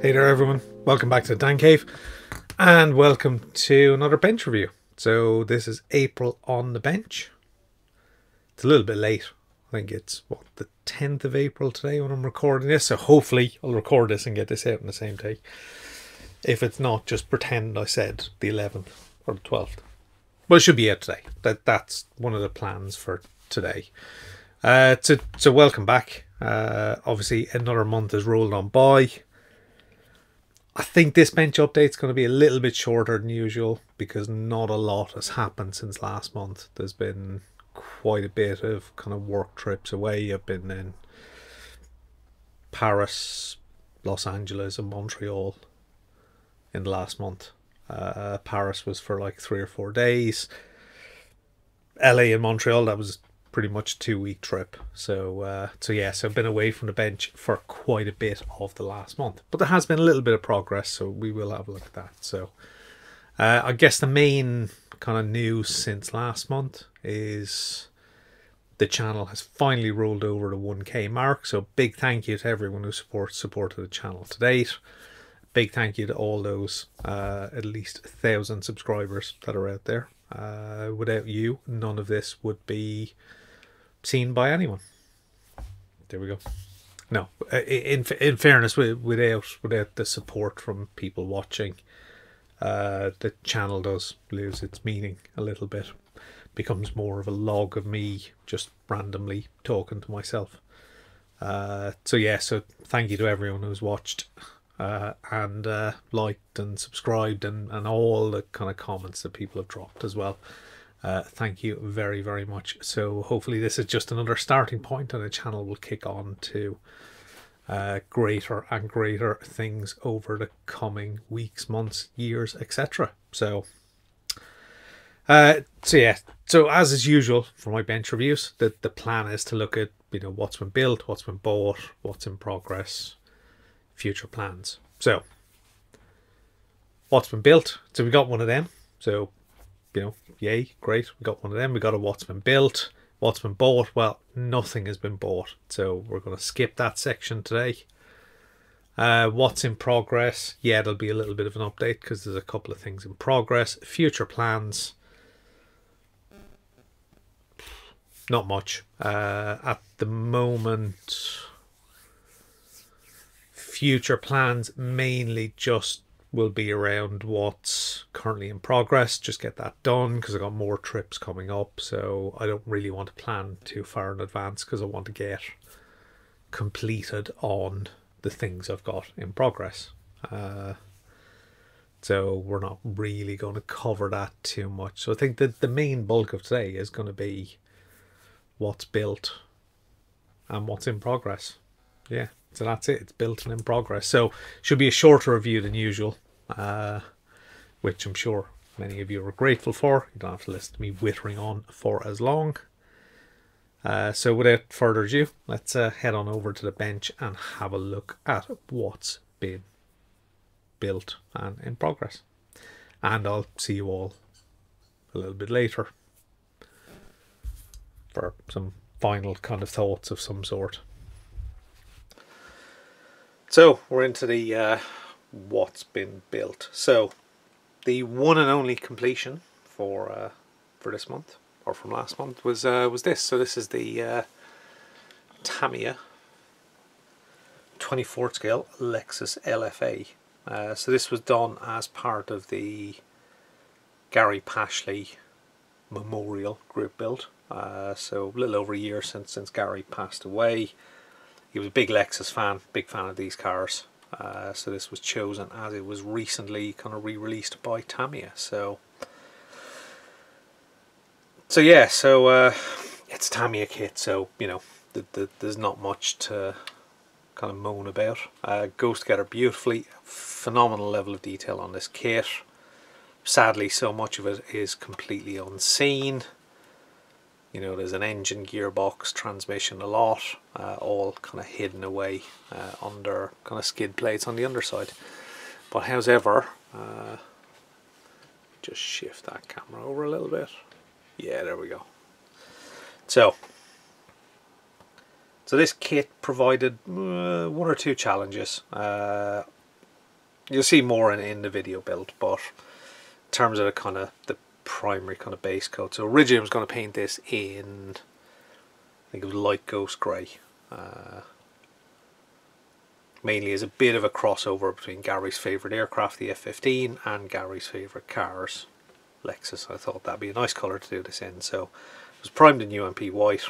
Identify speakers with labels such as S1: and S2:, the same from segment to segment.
S1: Hey there everyone, welcome back to the Dan Cave and welcome to another bench review. So this is April on the bench. It's a little bit late. I think it's the 10th of April today when I'm recording this, so hopefully I'll record this and get this out on the same day. If it's not, just pretend I said the 11th or the 12th. But it should be out today. That's one of the plans for today. So welcome back. Obviously another month has rolled on by. I think this bench update is going to be a little bit shorter than usual because not a lot has happened since last month. There's been quite a bit of kind of work trips away. I've been in Paris, Los Angeles and Montreal in the last month. Paris was for like 3 or 4 days. LA and Montreal, that was pretty much a 2-week trip. So I've been away from the bench for quite a bit of the last month, but there has been a little bit of progress, so we will have a look at that. So I guess the main kind of news since last month is the channel has finally rolled over the 1K mark. So big thank you to everyone who supported the channel to date. Big thank you to all those at least 1,000 subscribers that are out there. Without you, none of this would be seen by anyone. There we go. No, in fairness, without the support from people watching, the channel does lose its meaning a little bit. Becomes more of a log of me just randomly talking to myself. So thank you to everyone who's watched and liked and subscribed and all the kind of comments that people have dropped as well. Thank you very, very much. So hopefully this is just another starting point and the channel will kick on to greater and greater things over the coming weeks, months, years, etc. So as is usual for my bench reviews, the plan is to look at what's been built, what's been bought, what's in progress, future plans. So what's been built, so we got one of them, so yay, great, we got one of them. We got a what's been built. What's been bought, well, nothing has been bought, so we're going to skip that section today. What's in progress, yeah, there'll be a little bit of an update because there's a couple of things in progress. Future plans, not much at the moment. Future plans mainly just will be around what's currently in progress. Just get that done because I've got more trips coming up, so I don't really want to plan too far in advance because I want to get completed on the things I've got in progress. So we're not really going to cover that too much. So I think that the main bulk of today is going to be what's built and what's in progress. Yeah, so that's it. It's built and in progress. So should be a shorter review than usual, which I'm sure many of you are grateful for. You don't have to listen to me whittering on for as long. So without further ado, let's head on over to the bench and have a look at what's been built and in progress. And I'll see you all a little bit later for some final kind of thoughts of some sort. So we're into the what's been built. So the one and only completion for this month, or from last month, was this. So this is the Tamiya 24th scale Lexus LFA. So this was done as part of the Gary Pashley Memorial Group build. So a little over a year since Gary passed away. He was a big Lexus fan, big fan of these cars. So this was chosen as it was recently kind of re-released by Tamiya. So it's a Tamiya kit, so there's not much to kind of moan about. Goes together beautifully. Phenomenal level of detail on this kit. Sadly, so much of it is completely unseen. There's an engine, gearbox, transmission, a lot, all kind of hidden away under kind of skid plates on the underside. But however, just shift that camera over a little bit. Yeah, there we go. So this kit provided one or two challenges. You'll see more in the video build, but in terms of the kind of the primary kind of base coat. So originally I was going to paint this in, I think it was light ghost grey. Mainly as a bit of a crossover between Gary's favourite aircraft, the F-15, and Gary's favourite cars, Lexus. I thought that'd be a nice colour to do this in. So it was primed in UMP white,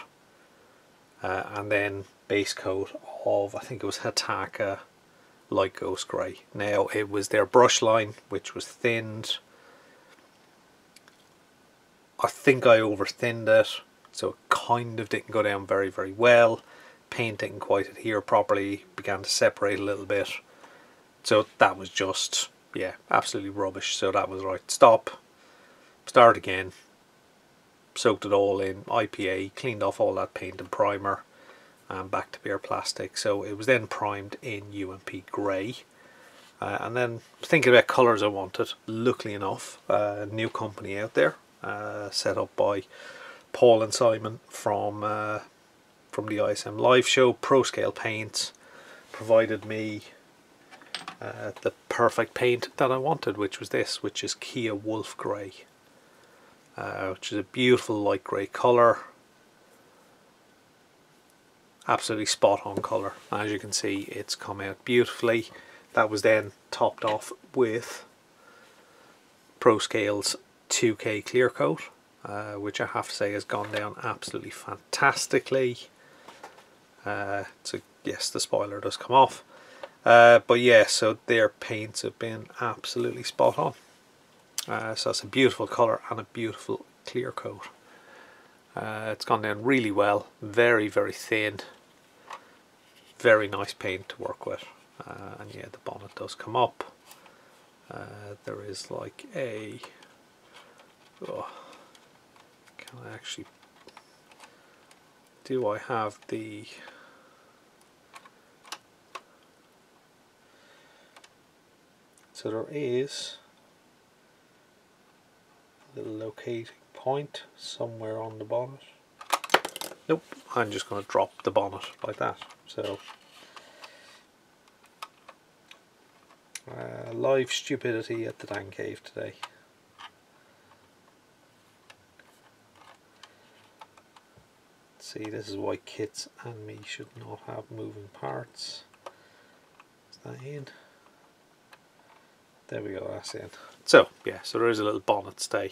S1: and then base coat of, I think it was Hataka light ghost grey. Now it was their brush line, which was thinned. I think I over thinned it, so it kind of didn't go down very, very well. Paint didn't quite adhere properly, began to separate a little bit. So that was just, yeah, absolutely rubbish. So that was right, stop, start again, soaked it all in IPA, cleaned off all that paint and primer, and back to bare plastic. So it was then primed in UMP grey. And then thinking about colours I wanted, luckily enough, a new company out there, set up by Paul and Simon from the ISM live show, ProScale Paints, provided me the perfect paint that I wanted, which was this, which is Kia Wolf Grey, which is a beautiful light grey colour, absolutely spot on colour. As you can see, it's come out beautifully. That was then topped off with ProScale's 2K clear coat, which I have to say has gone down absolutely fantastically. So yes, the spoiler does come off, but yeah, so their paints have been absolutely spot on. So it's a beautiful colour and a beautiful clear coat. It's gone down really well, very, very thin, very nice paint to work with. And yeah, the bonnet does come up. There is like a, oh, can I actually, do I have the, so there is a little locating point somewhere on the bonnet. Nope, I'm just going to drop the bonnet like that. So live stupidity at the Dan Cave today. See, this is why kits and me should not have moving parts. Is that in? There we go, that's in. So yeah, so there is a little bonnet stay.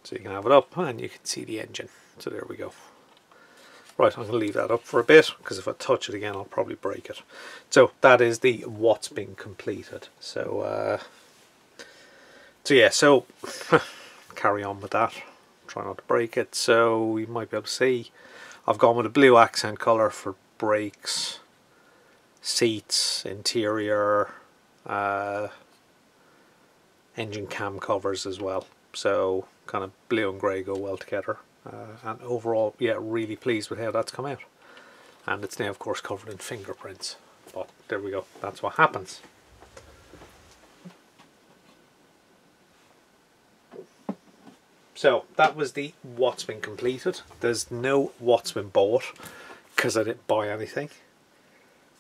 S1: So you can have it up and you can see the engine. So there we go. Right, I'm going to leave that up for a bit, because if I touch it again I'll probably break it. So that is the what's been completed. So yeah, so carry on with that. Try not to break it. So you might be able to see I've gone with a blue accent colour for brakes, seats, interior, engine cam covers as well. So kind of blue and grey go well together. And overall, yeah, really pleased with how that's come out. And it's now of course covered in fingerprints, but there we go, that's what happens. So that was the what's been completed. There's no what's been bought, because I didn't buy anything.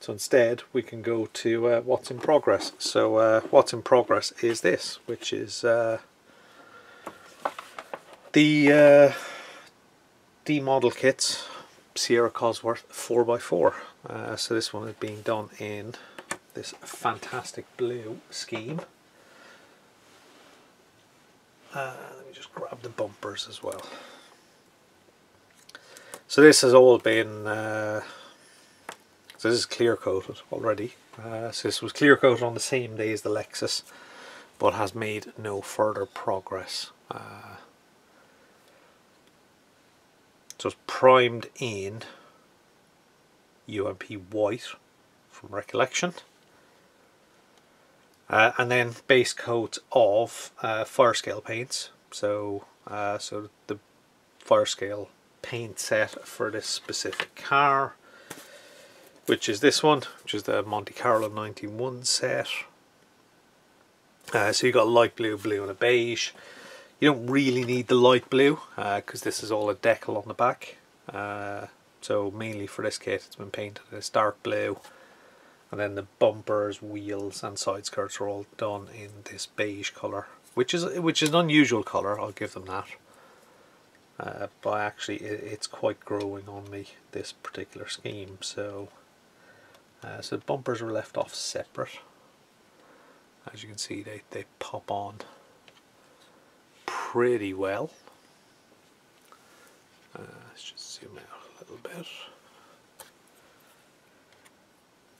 S1: So instead we can go to what's in progress. So what's in progress is this, which is the D-model kits, Sierra Cosworth 4x4. So this one is being done in this fantastic blue scheme. Let me just grab the bumpers as well. So this has all been, so this is clear coated already. So this was clear coated on the same day as the Lexus, but has made no further progress. So it's primed in UMP white from recollection, and then base coat of Firescale paints. So so the Firescale paint set for this specific car, which is this one, which is the Monte Carlo 91 set. So you got light blue, blue and a beige. You don't really need the light blue, because this is all a decal on the back. So mainly for this kit it's been painted in this dark blue And then the bumpers, wheels and side skirts are all done in this beige colour, which is an unusual colour, I'll give them that. But actually it's quite growing on me, this particular scheme. So so the bumpers are left off separate. As you can see, they pop on pretty well. Let's just zoom out a little bit.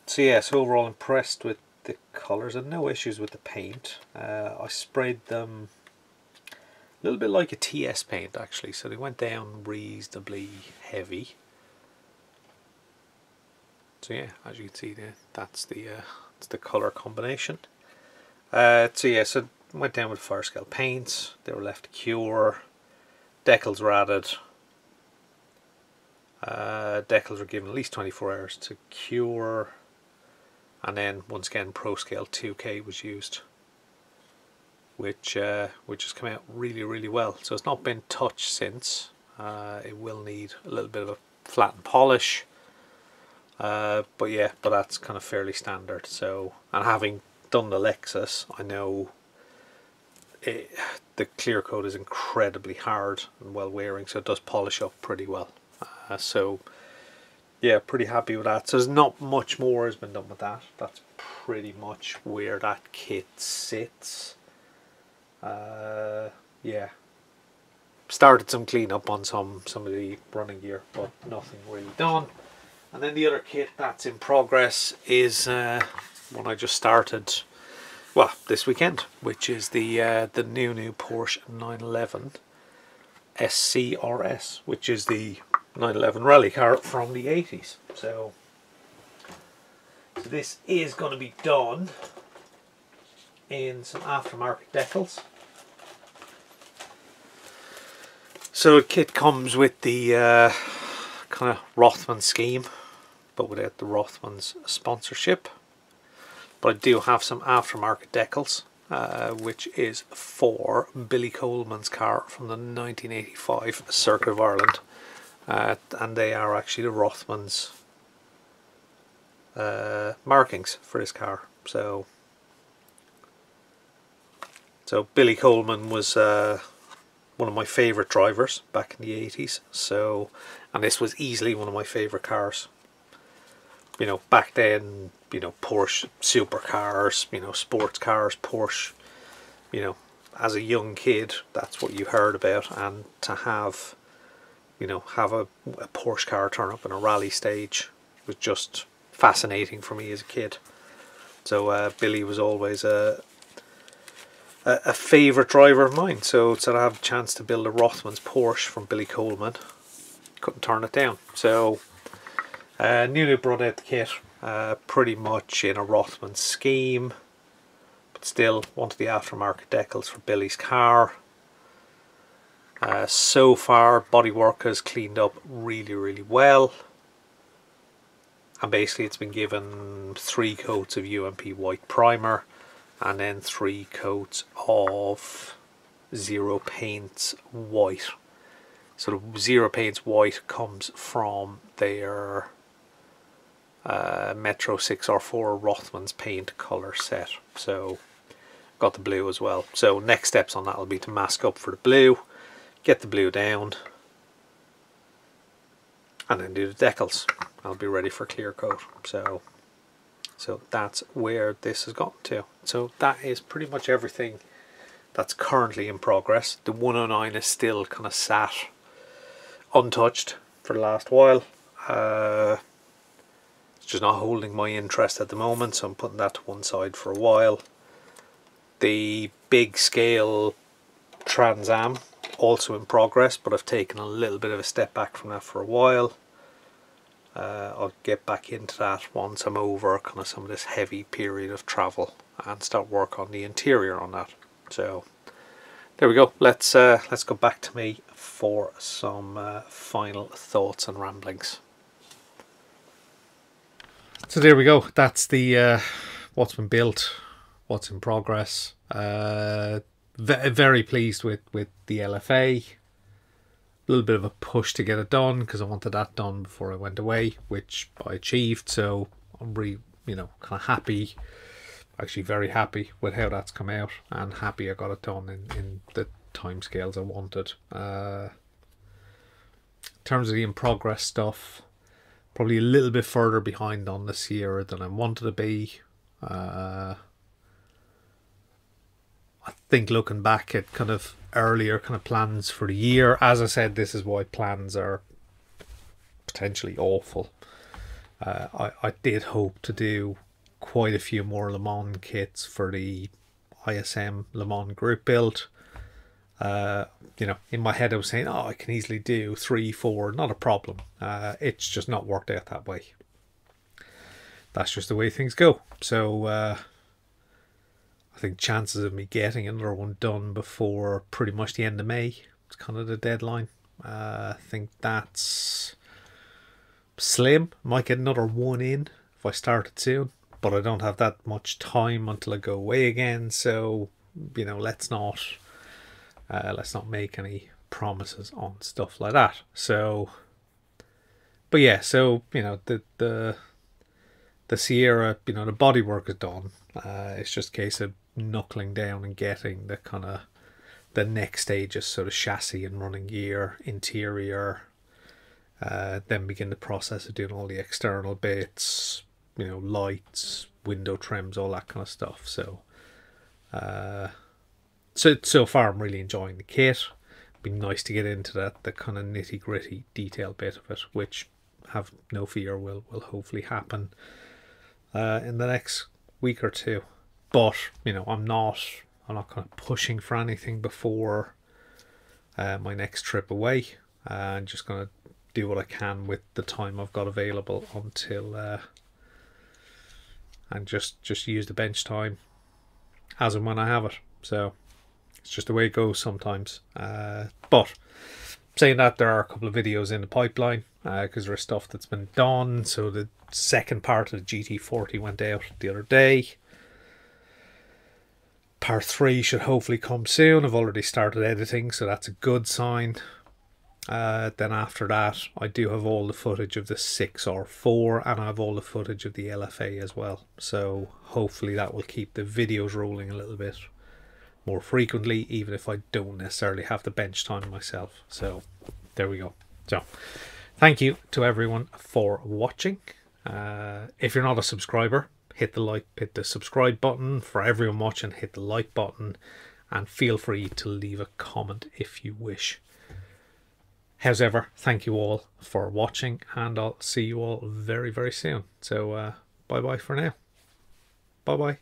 S1: So yeah, so overall impressed with the colours and no issues with the paint. I sprayed them a little bit like a TS paint actually, so they went down reasonably heavy. So yeah, as you can see there, that's the colour combination. So yeah, so went down with fire scale paints. They were left to cure. Decals were added. Decals were given at least 24 hours to cure, and then once again Pro Scale 2K was used, which has come out really well. So it's not been touched since. It will need a little bit of a flat and polish, but yeah, but that's kind of fairly standard. So, and having done the Lexus, I know the clear coat is incredibly hard and well wearing, so it does polish up pretty well. So yeah, pretty happy with that. So there's not much more has been done with that. That's pretty much where that kit sits. Yeah, started some cleanup on some of the running gear, but nothing really done. And then the other kit that's in progress is one I just started, well, this weekend, which is the new Porsche 911 SCRS, which is the 911 rally car from the 80s. So this is going to be done in some aftermarket decals. So the kit comes with the kind of Rothman scheme, but without the Rothman's sponsorship. But I do have some aftermarket decals, which is for Billy Coleman's car from the 1985 Circuit of Ireland. And they are actually the Rothman's markings for this car. So Billy Coleman was one of my favourite drivers back in the 80s. So, and this was easily one of my favourite cars. You know, back then, you know, Porsche supercars, you know, sports cars, Porsche, you know, as a young kid, that's what you heard about. And to have, you know, have a Porsche car turn up in a rally stage was just fascinating for me as a kid. So Billy was always a favourite driver of mine. So to have a chance to build a Rothman's Porsche from Billy Coleman, couldn't turn it down. So newly brought out the kit, pretty much in a Rothman scheme, but still wanted the aftermarket decals for Billy's car. So far bodywork has cleaned up really well, and basically it's been given 3 coats of UMP white primer and then 3 coats of Zero Paints white. So the Zero Paints white comes from their Metro 6R4 Rothman's paint colour set. So got the blue as well. So next steps on that will be to mask up for the blue, get the blue down, and then do the decals. I'll be ready for clear coat. So that's where this has gotten to. So that is pretty much everything that's currently in progress. The 109 is still kind of sat untouched for the last while. It's just not holding my interest at the moment, so I'm putting that to one side for a while. The big scale Trans Am also in progress, but I've taken a little bit of a step back from that for a while. I'll get back into that once I'm over kind of some of this heavy period of travel and start work on the interior on that. So there we go. Let's go back to me for some final thoughts and ramblings. So there we go. That's the what's been built, what's in progress. Very pleased with the LFA. A little bit of a push to get it done because I wanted that done before I went away, which I achieved. So I'm you know, kind of happy, actually very happy with how that's come out, and happy I got it done in the timescales I wanted. In terms of the in progress stuff, probably a little bit further behind on the Sierra than I wanted to be. I think looking back at kind of earlier kind of plans for the year, as I said, this is why plans are potentially awful. I did hope to do quite a few more Le Mans kits for the ISM Le Mans group build. You know, in my head I was saying, oh, I can easily do 3, 4, not a problem. It's just not worked out that way. That's just the way things go. So I think chances of me getting another one done before pretty much the end of May, it's kind of the deadline. I think that's slim. Might get another one in if I started soon, but I don't have that much time until I go away again. So, you know, let's not make any promises on stuff like that. So, but yeah, so, you know, the Sierra, you know, the bodywork is done. It's just a case of knuckling down and getting the kind of the next stages, so the chassis and running gear, interior, then begin the process of doing all the external bits, you know, lights, window trims, all that kind of stuff. So so far I'm really enjoying the kit. It'd be nice to get into the kind of nitty gritty detail bit of it, which, have no fear, will hopefully happen in the next week or two. But, you know, I'm not kind of pushing for anything before my next trip away. I'm just going to do what I can with the time I've got available until and just use the bench time as and when I have it. So it's just the way it goes sometimes. But saying that, there are a couple of videos in the pipeline because there's stuff that's been done. So the second part of the GT40 went out the other day. Part 3 should hopefully come soon. I've already started editing, so that's a good sign. Then after that, I do have all the footage of the 6R4, and I have all the footage of the LFA as well. So hopefully that will keep the videos rolling a little bit more frequently, even if I don't necessarily have the bench time myself. So there we go. So thank you to everyone for watching. If you're not a subscriber, hit the subscribe button. For everyone watching, hit the like button, and feel free to leave a comment if you wish. However, thank you all for watching, and I'll see you all very, very soon. So bye bye for now. Bye bye.